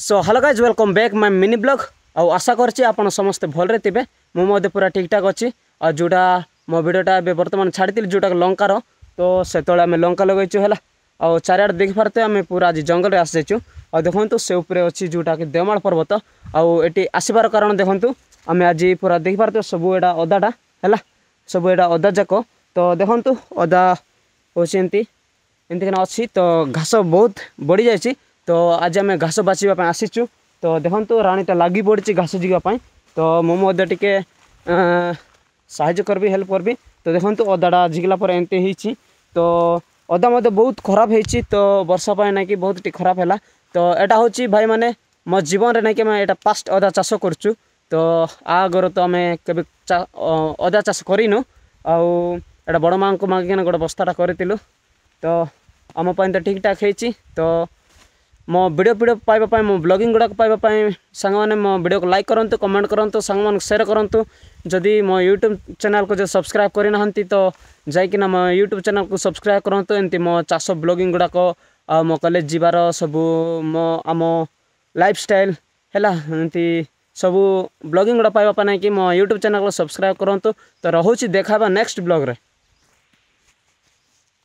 So hello guys welcome back my mini blog आशा करछि आपण समस्त भलरे थिबे मु पूरा ठीक ठाक अच्छी और जोटा मो वीडियोटा ए बर्तमान छाड़ी जोटा लंकार तो से आम लंका लगेचु है आ चारिआड देख पारे आम पूरा आज जंगल आसी जाइचु और देखो से उपरे अच्छी जोटा कि देवमाल पर्वत आठी आसबार कारण देखूँ आम आज पूरा देख पारे सब एटा अदाटा है सब एटा अदा जाक तो देखूँ अदा हूँ एमती अच्छी तो घास बहुत बढ़ी जाइए तो आज आम घास बाछिबा आसीचु तो देखो राणीटा लगी पड़ी घास जीवाई तो मुझे टिके साहाय्य करबी हेल्प करबी तो देखो अदाटा झिकला पर एमती होती तो अदा मत बहुत खराब होती तो वर्षा पाई ना कि बहुत टी खराब है तो यहाँ हूँ भाई माने मो जीवन में ना कि मैं पास्ट अदा चाष करचु तो आगर तो आम के अदा चाष करनु आटा बड़ माँ को मागिना गोटे बस्ताटा करूँ तो आम तो ठीक ठाक होती तो मो वीडियो पाइबा मो ब्लॉगिंग गुड़ाक पाइबा सांग मैंने मो वीडियो को लाइक करूँ कमेंट करूँ सांग मान शेयर करूँ जदि मो यूट्यूब चैनल को जो सब्सक्राइब करना तो जाइकिना मो यूट्यूब चैनल को सब्सक्राइब करूँ एमती मो चाष ब्लॉगिंग गुड़ाक मो कॉलेज जीवार सब मो आम लाइफस्टाइल है एमती सब ब्लॉगिंग गुड़ा पाइबा ना कि मो यूट्यूब चैनल को सब्सक्राइब करूँ तो रोचे देखा नेक्स्ट ब्लॉग रे।